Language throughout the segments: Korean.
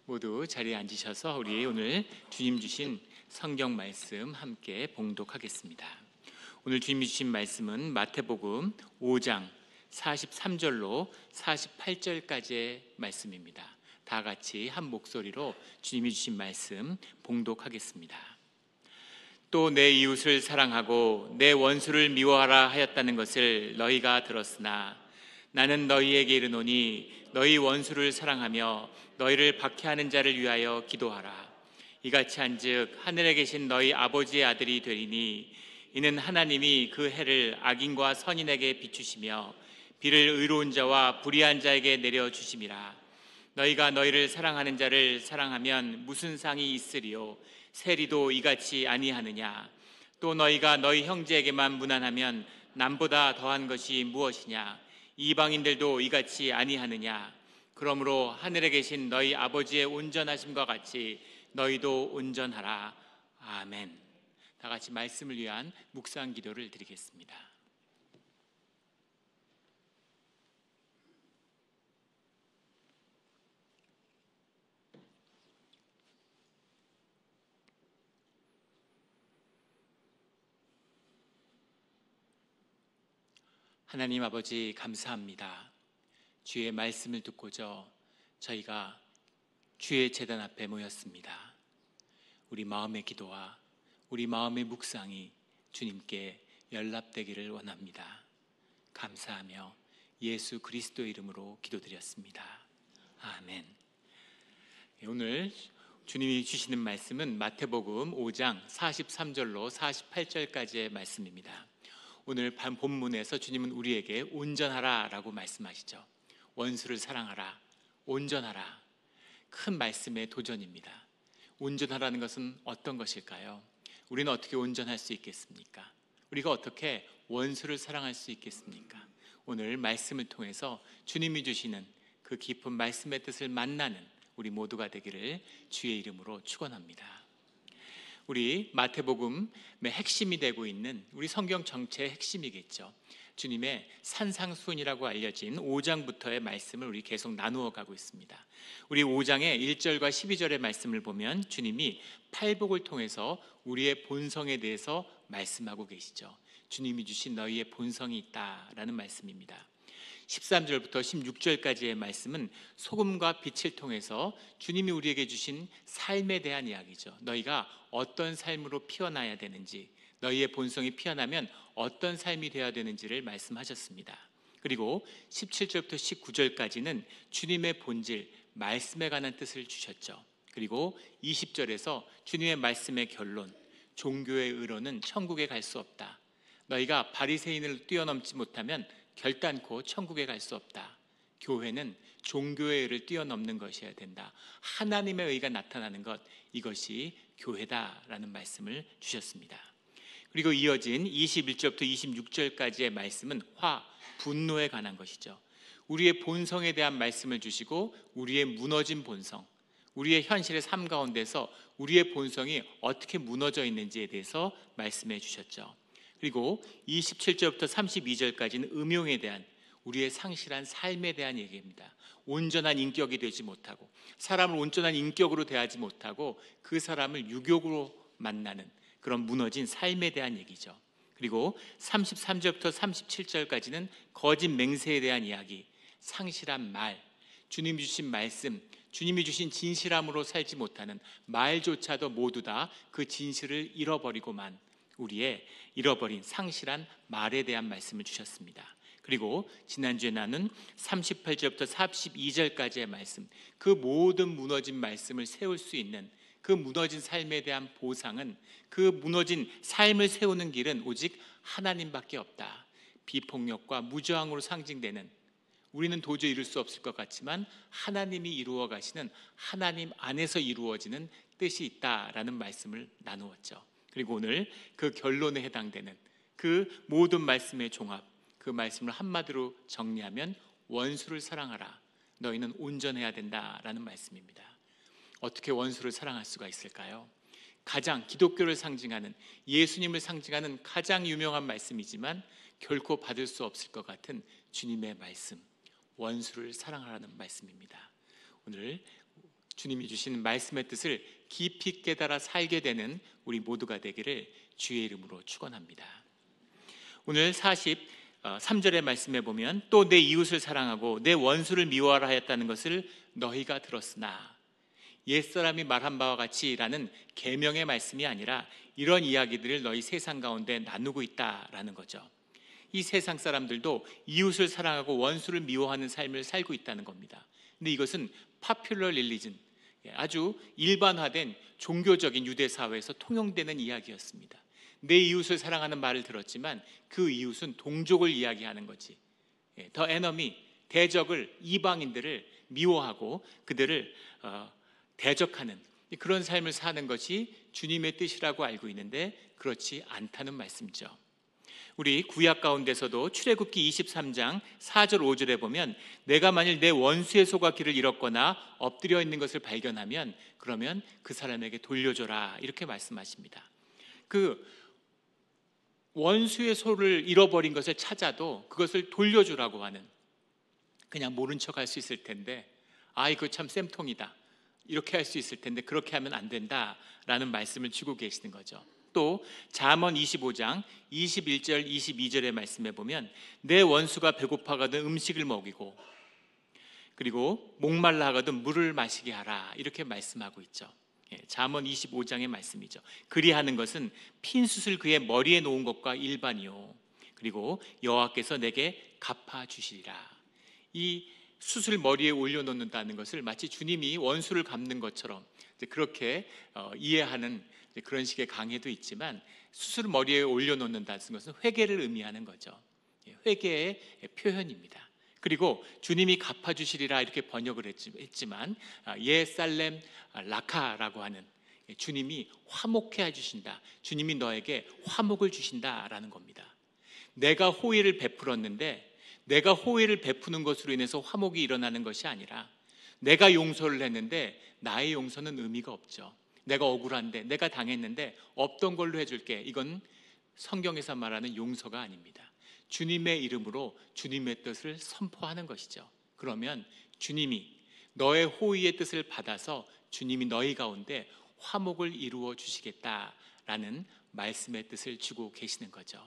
모두 자리에 앉으셔서 우리 오늘 주님 주신 성경 말씀 함께 봉독하겠습니다. 오늘 주님이 주신 말씀은 마태복음 5장 43절로 48절까지의 말씀입니다. 다 같이 한 목소리로 주님이 주신 말씀 봉독하겠습니다. 또 내 이웃을 사랑하고 내 원수를 미워하라 하였다는 것을 너희가 들었으나 나는 너희에게 이르노니 너희 원수를 사랑하며 너희를 박해하는 자를 위하여 기도하라. 이같이 한즉 하늘에 계신 너희 아버지의 아들이 되리니 이는 하나님이 그 해를 악인과 선인에게 비추시며 비를 의로운 자와 불의한 자에게 내려주심이라. 너희가 너희를 사랑하는 자를 사랑하면 무슨 상이 있으리요? 세리도 이같이 아니하느냐? 또 너희가 너희 형제에게만 무난하면 남보다 더한 것이 무엇이냐? 이방인들도 이같이 아니하느냐? 그러므로 하늘에 계신 너희 아버지의 온전하심과 같이 너희도 온전하라. 아멘. 다 같이 말씀을 위한 묵상 기도를 드리겠습니다. 하나님 아버지 감사합니다. 주의 말씀을 듣고자 저희가 주의 제단 앞에 모였습니다. 우리 마음의 기도와 우리 마음의 묵상이 주님께 연락되기를 원합니다. 감사하며 예수 그리스도 이름으로 기도드렸습니다. 아멘. 오늘 주님이 주시는 말씀은 마태복음 5장 43절로 48절까지의 말씀입니다. 오늘 본문에서 주님은 우리에게 온전하라 라고 말씀하시죠. 원수를 사랑하라, 온전하라. 큰 말씀의 도전입니다. 온전하라는 것은 어떤 것일까요? 우리는 어떻게 온전할 수 있겠습니까? 우리가 어떻게 원수를 사랑할 수 있겠습니까? 오늘 말씀을 통해서 주님이 주시는 그 깊은 말씀의 뜻을 만나는 우리 모두가 되기를 주의 이름으로 축원합니다. 우리 마태복음의 핵심이 되고 있는 우리 성경 전체의 핵심이겠죠. 주님의 산상수훈이라고 알려진 5장부터의 말씀을 우리 계속 나누어 가고 있습니다. 우리 5장의 1절과 12절의 말씀을 보면 주님이 팔복을 통해서 우리의 본성에 대해서 말씀하고 계시죠. 주님이 주신 너희의 본성이 있다라는 말씀입니다. 13절부터 16절까지의 말씀은 소금과 빛을 통해서 주님이 우리에게 주신 삶에 대한 이야기죠. 너희가 어떤 삶으로 피어나야 되는지, 너희의 본성이 피어나면 어떤 삶이 되어야 되는지를 말씀하셨습니다. 그리고 17절부터 19절까지는 주님의 본질, 말씀에 관한 뜻을 주셨죠. 그리고 20절에서 주님의 말씀의 결론, 종교의 의로는 천국에 갈 수 없다. 너희가 바리새인을 뛰어넘지 못하면 결단코 천국에 갈 수 없다. 교회는 종교의 의를 뛰어넘는 것이어야 된다. 하나님의 의가 나타나는 것, 이것이 교회다라는 말씀을 주셨습니다. 그리고 이어진 21절부터 26절까지의 말씀은 분노에 관한 것이죠. 우리의 본성에 대한 말씀을 주시고 우리의 무너진 본성, 우리의 현실의 삶 가운데서 우리의 본성이 어떻게 무너져 있는지에 대해서 말씀해 주셨죠. 그리고 27절부터 32절까지는 음용에 대한 우리의 상실한 삶에 대한 얘기입니다. 온전한 인격이 되지 못하고 사람을 온전한 인격으로 대하지 못하고 그 사람을 유욕으로 만나는 그런 무너진 삶에 대한 얘기죠. 그리고 33절부터 37절까지는 거짓 맹세에 대한 이야기, 상실한 말, 주님이 주신 말씀, 주님이 주신 진실함으로 살지 못하는 말조차도 모두 다 그 진실을 잃어버리고만 우리의 잃어버린 상실한 말에 대한 말씀을 주셨습니다. 그리고 지난주에 나눈 38절부터 42절까지의 말씀, 그 모든 무너진 말씀을 세울 수 있는 그 무너진 삶에 대한 보상은, 그 무너진 삶을 세우는 길은 오직 하나님밖에 없다. 비폭력과 무저항으로 상징되는, 우리는 도저히 이룰 수 없을 것 같지만 하나님이 이루어 가시는, 하나님 안에서 이루어지는 뜻이 있다라는 말씀을 나누었죠. 그리고 오늘 그 결론에 해당되는 그 모든 말씀의 종합, 그 말씀을 한마디로 정리하면 원수를 사랑하라, 너희는 온전해야 된다라는 말씀입니다. 어떻게 원수를 사랑할 수가 있을까요? 가장 기독교를 상징하는, 예수님을 상징하는 가장 유명한 말씀이지만 결코 받을 수 없을 것 같은 주님의 말씀, 원수를 사랑하라는 말씀입니다. 오늘 주님이 주시는 말씀의 뜻을 깊이 깨달아 살게 되는 우리 모두가 되기를 주의 이름으로 축원합니다. 오늘 43절의 말씀에 보면 또 내 이웃을 사랑하고 내 원수를 미워하라 하였다는 것을 너희가 들었으나, 옛사람이 말한 바와 같이라는 계명의 말씀이 아니라 이런 이야기들을 너희 세상 가운데 나누고 있다라는 거죠. 이 세상 사람들도 이웃을 사랑하고 원수를 미워하는 삶을 살고 있다는 겁니다. 근데 이것은 파퓰러 릴리전, 아주 일반화된 종교적인 유대 사회에서 통용되는 이야기였습니다. 내 이웃을 사랑하는 말을 들었지만 그 이웃은 동족을 이야기하는 거지. 더 에너미, 대적을, 이방인들을 미워하고 그들을 대적하는 그런 삶을 사는 것이 주님의 뜻이라고 알고 있는데 그렇지 않다는 말씀이죠. 우리 구약 가운데서도 출애굽기 23장 4절 5절에 보면 내가 만일 내 원수의 소가 길을 잃었거나 엎드려 있는 것을 발견하면 그러면 그 사람에게 돌려줘라 이렇게 말씀하십니다. 그 원수의 소를 잃어버린 것을 찾아도 그것을 돌려주라고 하는, 그냥 모른 척 할 수 있을 텐데 이거 참 쌤통이다 이렇게 할 수 있을 텐데 그렇게 하면 안 된다라는 말씀을 주고 계시는 거죠. 또 잠언 25장 21절 22절의 말씀에 보면 내 원수가 배고파거든 음식을 먹이고 그리고 목말라 하거든 물을 마시게 하라 이렇게 말씀하고 있죠. 잠언 25장의 말씀이죠. 그리하는 것은 핀숯을 그의 머리에 놓은 것과 일반이요 그리고 여호와께서 내게 갚아주시리라. 이 숯을 머리에 올려놓는다는 것을 마치 주님이 원수를 갚는 것처럼 그렇게 이해하는 그런 식의 강해도 있지만, 숯을 머리에 올려놓는다는 것은 회개를 의미하는 거죠. 회개의 표현입니다. 그리고 주님이 갚아주시리라 이렇게 번역을 했지만 예살렘 라카라고 하는, 주님이 화목해 해주신다, 주님이 너에게 화목을 주신다라는 겁니다. 내가 호의를 베풀었는데 내가 호의를 베푸는 것으로 인해서 화목이 일어나는 것이 아니라 내가 용서를 했는데 나의 용서는 의미가 없죠. 내가 억울한데 내가 당했는데 없던 걸로 해줄게, 이건 성경에서 말하는 용서가 아닙니다. 주님의 이름으로 주님의 뜻을 선포하는 것이죠. 그러면 주님이 너의 호의의 뜻을 받아서 주님이 너희 가운데 화목을 이루어 주시겠다라는 말씀의 뜻을 주고 계시는 거죠.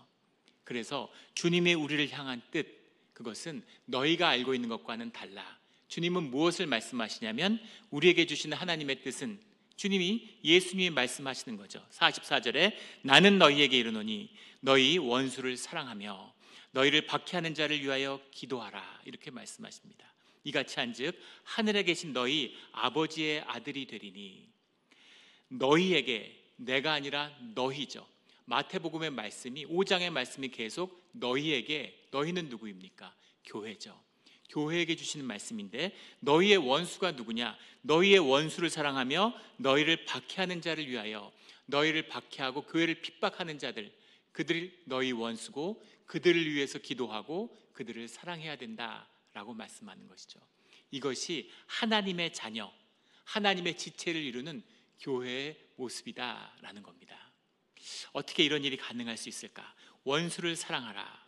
그래서 주님의 우리를 향한 뜻, 그것은 너희가 알고 있는 것과는 달라. 주님은 무엇을 말씀하시냐면 우리에게 주시는 하나님의 뜻은 주님이 예수님이 말씀하시는 거죠. 44절에 나는 너희에게 이르노니 너희 원수를 사랑하며 너희를 박해하는 자를 위하여 기도하라 이렇게 말씀하십니다. 이같이 한즉 하늘에 계신 너희 아버지의 아들이 되리니, 너희에게, 내가 아니라 너희죠. 마태복음의 말씀이 5장의 말씀이 계속 너희에게, 너희는 누구입니까? 교회죠. 교회에게 주시는 말씀인데 너희의 원수가 누구냐? 너희의 원수를 사랑하며 너희를 박해하는 자를 위하여, 너희를 박해하고 교회를 핍박하는 자들, 그들이 너희 원수고 그들을 위해서 기도하고 그들을 사랑해야 된다라고 말씀하는 것이죠. 이것이 하나님의 자녀, 하나님의 지체를 이루는 교회의 모습이다라는 겁니다. 어떻게 이런 일이 가능할 수 있을까? 원수를 사랑하라,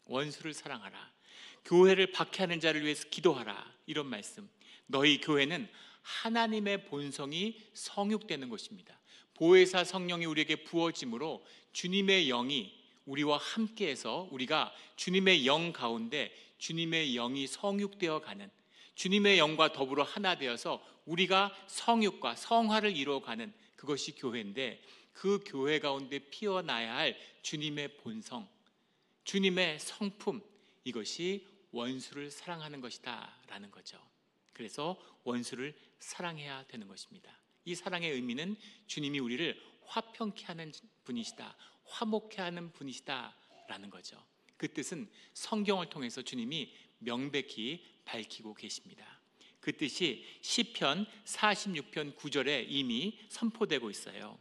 원수를 사랑하라, 교회를 박해하는 자를 위해서 기도하라, 이런 말씀. 너희 교회는 하나님의 본성이 성육되는 것입니다. 보혜사 성령이 우리에게 부어짐으로 주님의 영이 우리와 함께해서 우리가 주님의 영 가운데 주님의 영이 성육되어 가는, 주님의 영과 더불어 하나 되어서 우리가 성육과 성화를 이루어가는 그것이 교회인데, 그 교회 가운데 피어나야 할 주님의 본성, 주님의 성품, 이것이 원수를 사랑하는 것이다 라는 거죠. 그래서 원수를 사랑해야 되는 것입니다. 이 사랑의 의미는 주님이 우리를 화평케 하는 분이시다, 화목케 하는 분이시다 라는 거죠. 그 뜻은 성경을 통해서 주님이 명백히 밝히고 계십니다. 그 뜻이 시편 46편 9절에 이미 선포되고 있어요.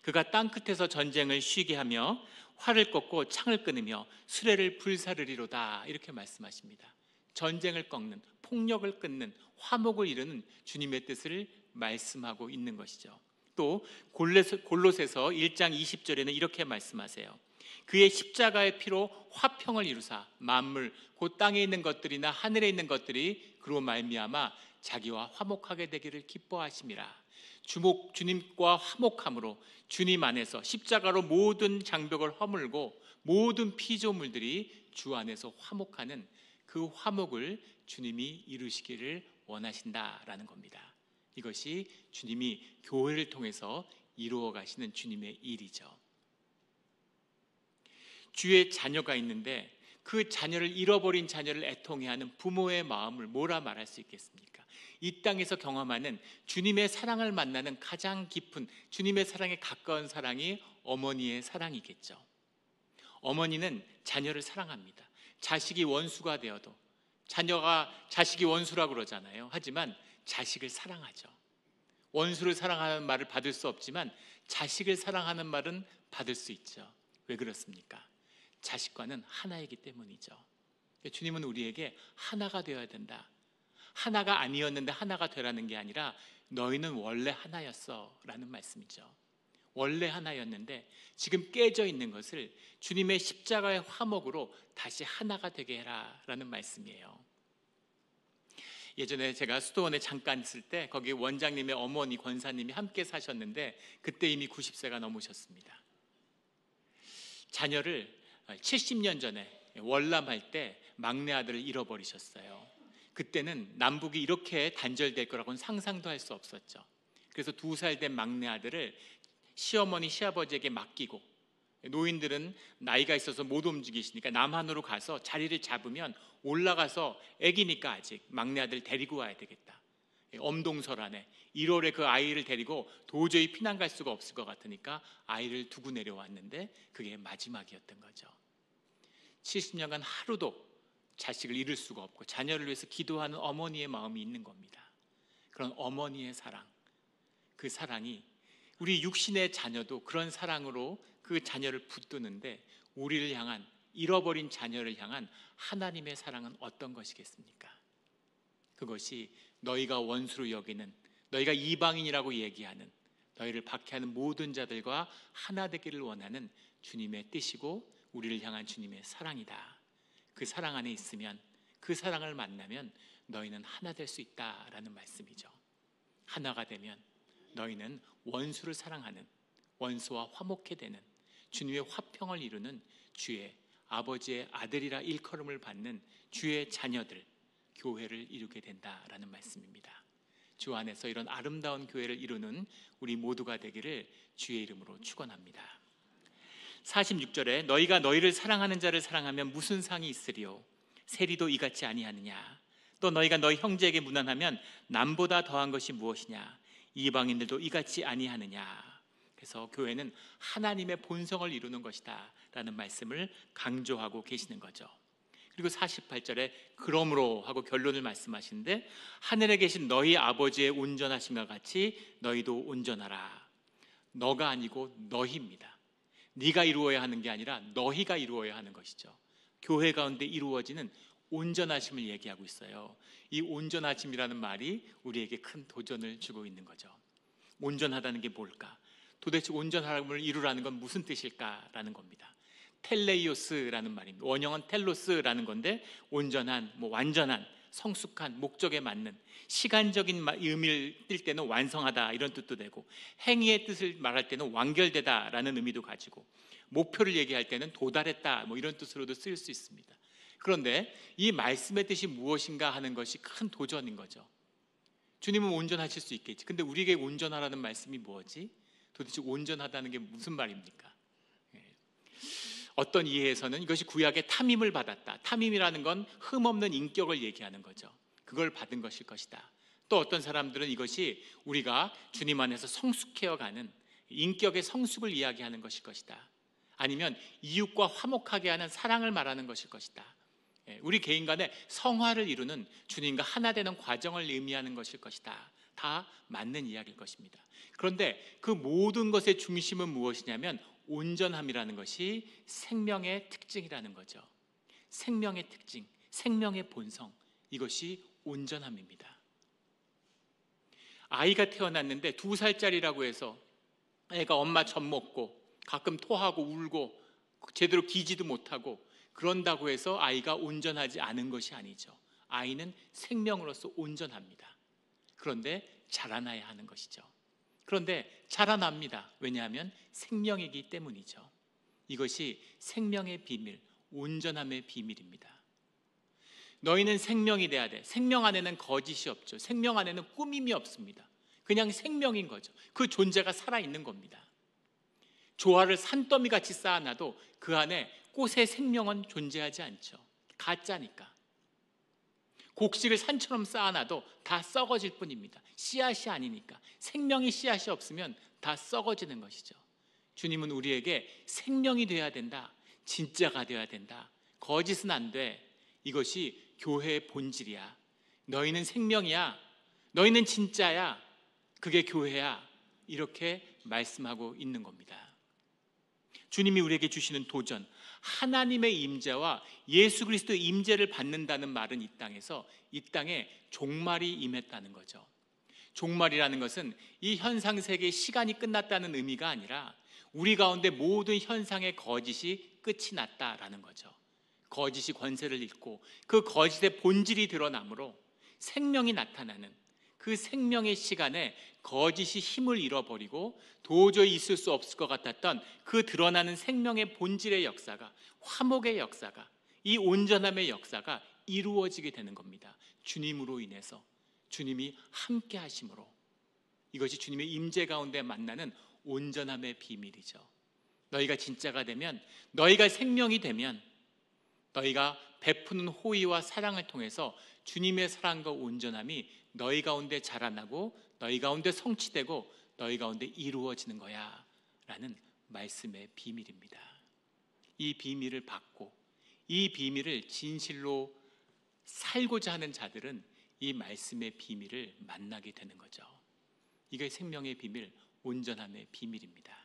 그가 땅끝에서 전쟁을 쉬게 하며 활을 꺾고 창을 끊으며 수레를 불사르리로다, 이렇게 말씀하십니다. 전쟁을 꺾는, 폭력을 끊는, 화목을 이루는 주님의 뜻을 말씀하고 있는 것이죠. 또 골로새서 1장 20절에는 이렇게 말씀하세요. 그의 십자가의 피로 화평을 이루사 만물 곧 땅에 있는 것들이나 하늘에 있는 것들이 그로 말미암아 자기와 화목하게 되기를 기뻐하심이라. 주님과 화목함으로 주님 안에서 십자가로 모든 장벽을 허물고 모든 피조물들이 주 안에서 화목하는 그 화목을 주님이 이루시기를 원하신다라는 겁니다. 이것이 주님이 교회를 통해서 이루어 가시는 주님의 일이죠. 주의 자녀가 있는데 그 자녀를 잃어버린 자녀를 애통해하는 부모의 마음을 뭐라 말할 수 있겠습니까? 이 땅에서 경험하는 주님의 사랑을 만나는 가장 깊은 주님의 사랑에 가까운 사랑이 어머니의 사랑이겠죠. 어머니는 자녀를 사랑합니다. 자식이 원수가 되어도 자식이 원수라고 그러잖아요. 하지만 자식을 사랑하죠. 원수를 사랑하는 말을 받을 수 없지만 자식을 사랑하는 말은 받을 수 있죠. 왜 그렇습니까? 자식과는 하나이기 때문이죠. 주님은 우리에게 하나가 되어야 된다. 하나가 아니었는데 하나가 되라는 게 아니라 너희는 원래 하나였어 라는 말씀이죠. 원래 하나였는데 지금 깨져 있는 것을 주님의 십자가의 화목으로 다시 하나가 되게 해라 라는 말씀이에요. 예전에 제가 수도원에 잠깐 있을 때 거기 원장님의 어머니 권사님이 함께 사셨는데 그때 이미 90세가 넘으셨습니다. 자녀를 70년 전에 월남할 때 막내 아들을 잃어버리셨어요. 그때는 남북이 이렇게 단절될 거라고는 상상도 할 수 없었죠. 그래서 2살 된 막내 아들을 시어머니 시아버지에게 맡기고 노인들은 나이가 있어서 못 움직이시니까 남한으로 가서 자리를 잡으면 올라가서 애기니까 아직 막내 아들 데리고 와야 되겠다. 엄동설안에 1월에 그 아이를 데리고 도저히 피난 갈 수가 없을 것 같으니까 아이를 두고 내려왔는데 그게 마지막이었던 거죠. 70년간 하루도 자식을 잃을 수가 없고 자녀를 위해서 기도하는 어머니의 마음이 있는 겁니다. 그런 어머니의 사랑, 그 사랑이 우리 육신의 자녀도 그런 사랑으로 그 자녀를 붙드는데 우리를 향한 잃어버린 자녀를 향한 하나님의 사랑은 어떤 것이겠습니까? 그것이 너희가 원수로 여기는 너희가 이방인이라고 얘기하는 너희를 박해하는 모든 자들과 하나 되기를 원하는 주님의 뜻이고 우리를 향한 주님의 사랑이다. 그 사랑 안에 있으면 그 사랑을 만나면 너희는 하나 될 수 있다라는 말씀이죠. 하나가 되면 너희는 원수를 사랑하는 원수와 화목해 되는 주님의 화평을 이루는 주의 아버지의 아들이라 일컬음을 받는 주의 자녀들 교회를 이루게 된다라는 말씀입니다. 주 안에서 이런 아름다운 교회를 이루는 우리 모두가 되기를 주의 이름으로 축원합니다. 46절에 너희가 너희를 사랑하는 자를 사랑하면 무슨 상이 있으리요? 세리도 이같이 아니하느냐? 또 너희가 너희 형제에게 무난하면 남보다 더한 것이 무엇이냐? 이방인들도 이같이 아니하느냐? 그래서 교회는 하나님의 본성을 이루는 것이다 라는 말씀을 강조하고 계시는 거죠. 그리고 48절에 그러므로 하고 결론을 말씀하시는데 하늘에 계신 너희 아버지의 온전하심과 같이 너희도 온전하라. 너가 아니고 너희입니다. 네가 이루어야 하는 게 아니라 너희가 이루어야 하는 것이죠. 교회 가운데 이루어지는 온전하심을 얘기하고 있어요. 이 온전하심이라는 말이 우리에게 큰 도전을 주고 있는 거죠. 온전하다는 게 뭘까? 도대체 온전함을 이루라는 건 무슨 뜻일까라는 겁니다. 텔레이오스라는 말입니다. 원형은 텔로스라는 건데 온전한, 완전한, 성숙한, 목적에 맞는 시간적인 의미를 띌 때는 완성하다 이런 뜻도 되고 행위의 뜻을 말할 때는 완결되다라는 의미도 가지고 목표를 얘기할 때는 도달했다 이런 뜻으로도 쓰일 수 있습니다. 그런데 이 말씀의 뜻이 무엇인가 하는 것이 큰 도전인 거죠. 주님은 온전하실 수 있겠지. 근데 우리에게 온전하라는 말씀이 뭐지? 도대체 온전하다는 게 무슨 말입니까? 어떤 이해에서는 이것이 구약의 탐임을 받았다. 탐임이라는 건 흠없는 인격을 얘기하는 거죠. 그걸 받은 것일 것이다. 또 어떤 사람들은 이것이 우리가 주님 안에서 성숙해어가는 인격의 성숙을 이야기하는 것일 것이다. 아니면 이웃과 화목하게 하는 사랑을 말하는 것일 것이다. 우리 개인 간의 성화를 이루는 주님과 하나 되는 과정을 의미하는 것일 것이다. 다 맞는 이야기일 것입니다. 그런데 그 모든 것의 중심은 무엇이냐면 온전함이라는 것이 생명의 특징이라는 거죠. 생명의 특징, 생명의 본성, 이것이 온전함입니다. 아이가 태어났는데 2살짜리라고 해서 애가 엄마 젖 먹고 가끔 토하고 울고 제대로 기지도 못하고 그런다고 해서 아이가 온전하지 않은 것이 아니죠. 아이는 생명으로서 온전합니다. 그런데 자라나야 하는 것이죠. 그런데 자라납니다. 왜냐하면 생명이기 때문이죠. 이것이 생명의 비밀, 온전함의 비밀입니다. 너희는 생명이 돼야 돼. 생명 안에는 거짓이 없죠. 생명 안에는 꾸밈이 없습니다. 그냥 생명인 거죠. 그 존재가 살아있는 겁니다. 조화를 산더미 같이 쌓아놔도 그 안에 꽃의 생명은 존재하지 않죠. 가짜니까. 곡식을 산처럼 쌓아놔도 다 썩어질 뿐입니다. 씨앗이 아니니까. 생명이 씨앗이 없으면 다 썩어지는 것이죠. 주님은 우리에게 생명이 되어야 된다. 진짜가 되어야 된다. 거짓은 안 돼. 이것이 교회의 본질이야. 너희는 생명이야. 너희는 진짜야. 그게 교회야. 이렇게 말씀하고 있는 겁니다. 주님이 우리에게 주시는 도전, 하나님의 임재와 예수 그리스도의 임재를 받는다는 말은 이 땅에 종말이 임했다는 거죠. 종말이라는 것은 이 현상 세계의 시간이 끝났다는 의미가 아니라 우리 가운데 모든 현상의 거짓이 끝이 났다라는 거죠. 거짓이 권세를 잃고 그 거짓의 본질이 드러나므로 생명이 나타나는 그 생명의 시간에 거짓이 힘을 잃어버리고 도저히 있을 수 없을 것 같았던 그 드러나는 생명의 본질의 역사가, 화목의 역사가, 이 온전함의 역사가 이루어지게 되는 겁니다. 주님으로 인해서, 주님이 함께 하심으로. 이것이 주님의 임재 가운데 만나는 온전함의 비밀이죠. 너희가 진짜가 되면, 너희가 생명이 되면, 너희가 베푸는 호의와 사랑을 통해서 주님의 사랑과 온전함이 너희 가운데 자라나고 너희 가운데 성취되고 너희 가운데 이루어지는 거야 라는 말씀의 비밀입니다. 이 비밀을 받고 이 비밀을 진실로 살고자 하는 자들은 이 말씀의 비밀을 만나게 되는 거죠. 이게 생명의 비밀, 온전함의 비밀입니다.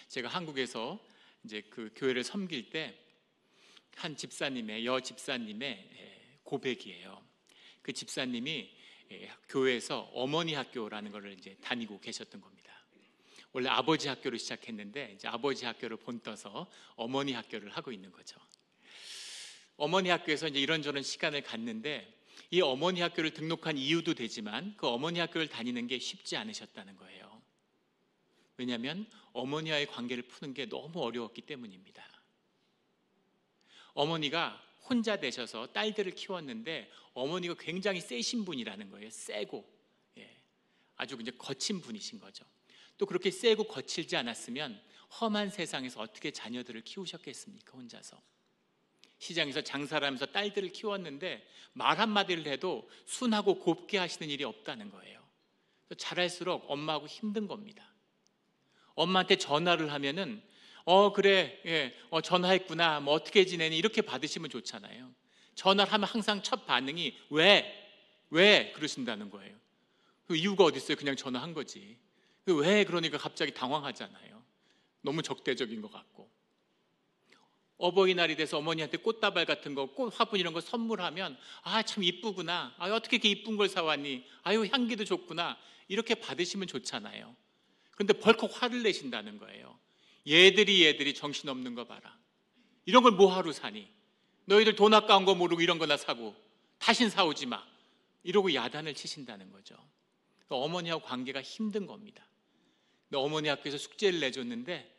제가 한국에서 이제 그 교회를 섬길 때 한 집사님의 고백이에요. 그 집사님이 교회에서 어머니 학교라는 것을 이제 다니고 계셨던 겁니다. 원래 아버지 학교로 시작했는데 이제 아버지 학교를 본떠서 어머니 학교를 하고 있는 거죠. 어머니 학교에서 이제 이런저런 시간을 갖는데 이 어머니 학교를 등록한 이유도 되지만 그 어머니 학교를 다니는 게 쉽지 않으셨다는 거예요. 왜냐하면 어머니와의 관계를 푸는 게 너무 어려웠기 때문입니다. 어머니가 혼자 되셔서 딸들을 키웠는데 어머니가 굉장히 세신 분이라는 거예요. 세고 아주 이제 거친 분이신 거죠. 또 그렇게 세고 거칠지 않았으면 험한 세상에서 어떻게 자녀들을 키우셨겠습니까? 혼자서 시장에서 장사를 하면서 딸들을 키웠는데 말 한마디를 해도 순하고 곱게 하시는 일이 없다는 거예요. 자랄수록 엄마하고 힘든 겁니다. 엄마한테 전화를 하면은 그래, 전화했구나, 뭐 어떻게 지내니 이렇게 받으시면 좋잖아요. 전화를 하면 항상 첫 반응이 왜 그러신다는 거예요. 그 이유가 어디 있어요? 그냥 전화한 거지. 왜 그러니까 갑자기 당황하잖아요. 너무 적대적인 것 같고. 어버이날이 돼서 어머니한테 꽃다발 같은 거, 꽃 화분 이런 거 선물하면 참 이쁘구나, 어떻게 이렇게 이쁜 걸 사왔니, 향기도 좋구나 이렇게 받으시면 좋잖아요. 그런데 벌컥 화를 내신다는 거예요. 얘들이 정신없는 거 봐라. 이런 걸 뭐하러 사니? 너희들 돈 아까운 거 모르고 이런 거나 사고 다신 사오지 마. 이러고 야단을 치신다는 거죠. 어머니하고 관계가 힘든 겁니다. 어머니 학교에서 숙제를 내줬는데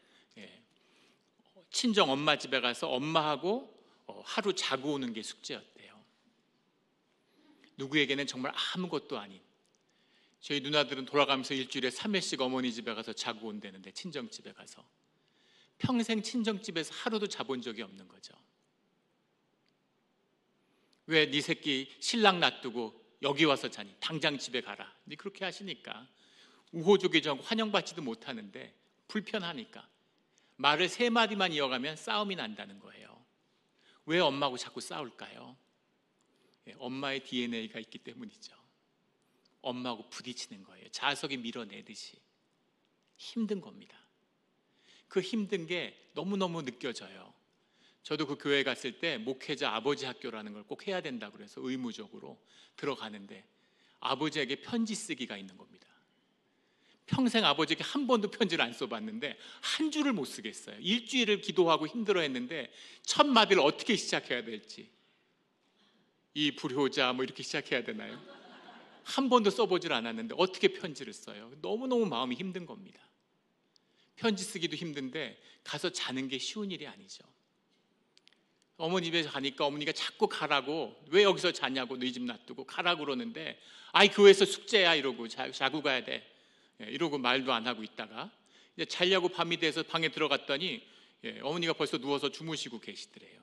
친정 엄마 집에 가서 엄마하고 하루 자고 오는 게 숙제였대요. 누구에게는 정말 아무것도 아닌, 저희 누나들은 돌아가면서 일주일에 3회씩 어머니 집에 가서 자고 온다는데, 친정집에 가서 평생 친정집에서 하루도 자본 적이 없는 거죠. 왜 네 새끼 신랑 놔두고 여기 와서 자니? 당장 집에 가라. 그렇게 하시니까 우호적이지 않고 환영받지도 못하는데 불편하니까 말을 3마디만 이어가면 싸움이 난다는 거예요. 왜 엄마하고 자꾸 싸울까요? 엄마의 DNA가 있기 때문이죠. 엄마하고 부딪히는 거예요. 자석이 밀어내듯이. 힘든 겁니다. 그 힘든 게 너무너무 느껴져요. 저도 그 교회 갔을 때 목회자 아버지 학교라는 걸 꼭 해야 된다고 그래서 의무적으로 들어가는데 아버지에게 편지 쓰기가 있는 겁니다. 평생 아버지에게 한 번도 편지를 안 써봤는데 한 줄을 못 쓰겠어요. 일주일을 기도하고 힘들어했는데 첫 마디를 어떻게 시작해야 될지, 이 불효자 뭐 이렇게 시작해야 되나요? 한 번도 써보질 않았는데 어떻게 편지를 써요? 너무너무 마음이 힘든 겁니다. 편지 쓰기도 힘든데 가서 자는 게 쉬운 일이 아니죠. 어머니 집에 가니까 어머니가 자꾸 가라고, 왜 여기서 자냐고, 너희 집 놔두고 가라고 그러는데, 아이 교회에서 숙제야 이러고 자고 가야 돼 이러고 말도 안 하고 있다가 이제 자려고 밤이 돼서 방에 들어갔더니 어머니가 벌써 누워서 주무시고 계시더래요.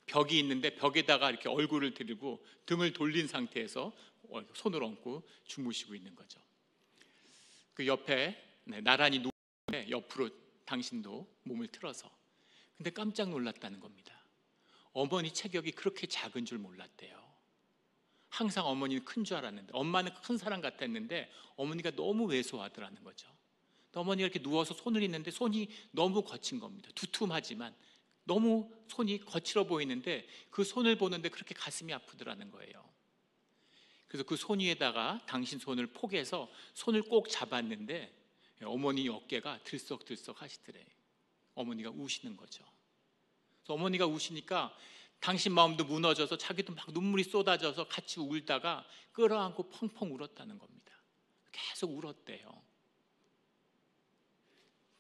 벽이 있는데 벽에다가 이렇게 얼굴을 들이고 등을 돌린 상태에서 손을 얹고 주무시고 있는 거죠. 그 옆에 나란히 누우는데 옆으로 당신도 몸을 틀어서, 근데 깜짝 놀랐다는 겁니다. 어머니 체격이 그렇게 작은 줄 몰랐대요. 항상 어머니는 큰 줄 알았는데, 엄마는 큰 사람 같았는데 어머니가 너무 왜소하더라는 거죠. 어머니가 이렇게 누워서 손을 있는데 손이 너무 거친 겁니다. 두툼하지만 너무 손이 거칠어 보이는데 그 손을 보는데 그렇게 가슴이 아프더라는 거예요. 그래서 그 손 위에다가 당신 손을 포개서 손을 꼭 잡았는데 어머니 어깨가 들썩들썩 하시더래. 어머니가 우시는 거죠. 그래서 어머니가 우시니까 당신 마음도 무너져서 자기도 막 눈물이 쏟아져서 같이 울다가 끌어안고 펑펑 울었다는 겁니다. 계속 울었대요.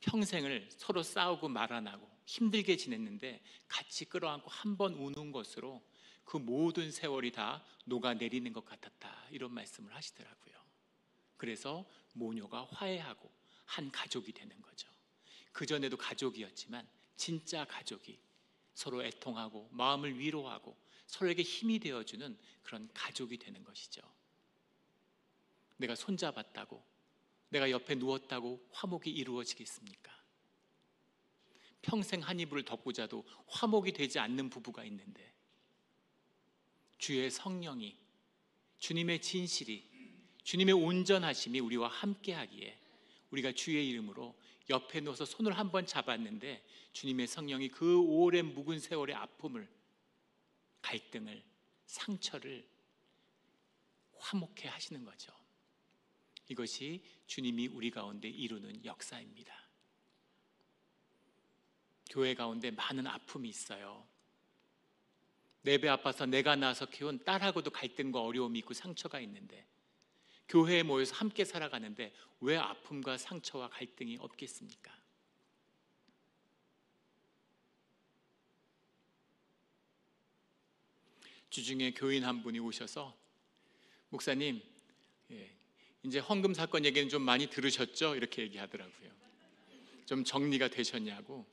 평생을 서로 싸우고 말 안 하고 힘들게 지냈는데 같이 끌어안고 한 번 우는 것으로 그 모든 세월이 다 녹아내리는 것 같았다, 이런 말씀을 하시더라고요. 그래서 모녀가 화해하고 한 가족이 되는 거죠. 그전에도 가족이었지만 진짜 가족이 서로 애통하고 마음을 위로하고 서로에게 힘이 되어주는 그런 가족이 되는 것이죠. 내가 손잡았다고, 내가 옆에 누웠다고 화목이 이루어지겠습니까? 평생 한 이불을 덮고 자도 화목이 되지 않는 부부가 있는데, 주의 성령이, 주님의 진실이, 주님의 온전하심이 우리와 함께하기에 우리가 주의 이름으로 옆에 누워서 손을 한번 잡았는데 주님의 성령이 그 오랜 묵은 세월의 아픔을, 갈등을, 상처를 화목해 하시는 거죠. 이것이 주님이 우리 가운데 이루는 역사입니다. 교회 가운데 많은 아픔이 있어요. 내 배 아파서 내가 낳아서 키운 딸하고도 갈등과 어려움이 있고 상처가 있는데, 교회에 모여서 함께 살아가는데 왜 아픔과 상처와 갈등이 없겠습니까? 주중에 교인 한 분이 오셔서, 목사님, 이제 헌금 사건 얘기는 좀 많이 들으셨죠? 이렇게 얘기하더라고요. 좀 정리가 되셨냐고.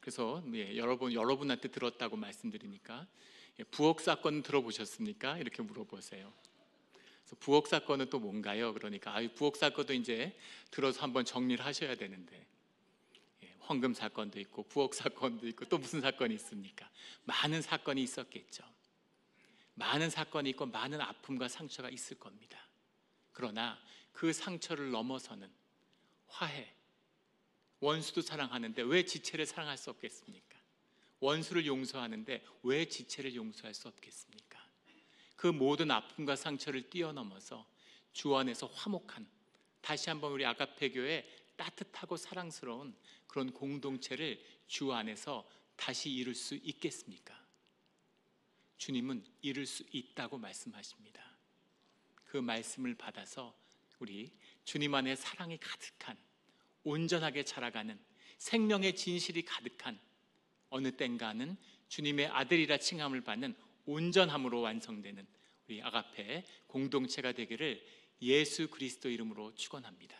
그래서 여러분한테 들었다고 말씀드리니까, 부엌 사건 들어보셨습니까? 이렇게 물어보세요. 그래서 부엌 사건은 또 뭔가요? 그러니까 부엌 사건도 이제 들어서 한번 정리를 하셔야 되는데, 헌금 사건도 있고 부엌 사건도 있고 또 무슨 사건이 있습니까? 많은 사건이 있었겠죠. 많은 사건이 있고 많은 아픔과 상처가 있을 겁니다. 그러나 그 상처를 넘어서는 화해, 원수도 사랑하는데 왜 지체를 사랑할 수 없겠습니까? 원수를 용서하는데 왜 지체를 용서할 수 없겠습니까? 그 모든 아픔과 상처를 뛰어넘어서 주 안에서 화목한, 다시 한번 우리 아가페 교회 따뜻하고 사랑스러운 그런 공동체를 주 안에서 다시 이룰 수 있겠습니까? 주님은 이룰 수 있다고 말씀하십니다. 그 말씀을 받아서 우리 주님 안에 사랑이 가득한, 온전하게 자라가는, 생명의 진실이 가득한, 어느 땐가는 주님의 아들이라 칭함을 받는 온전함으로 완성되는 우리 아가페 공동체가 되기를 예수 그리스도 이름으로 축원합니다.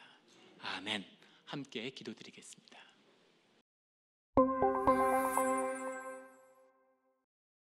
아멘. 함께 기도드리겠습니다.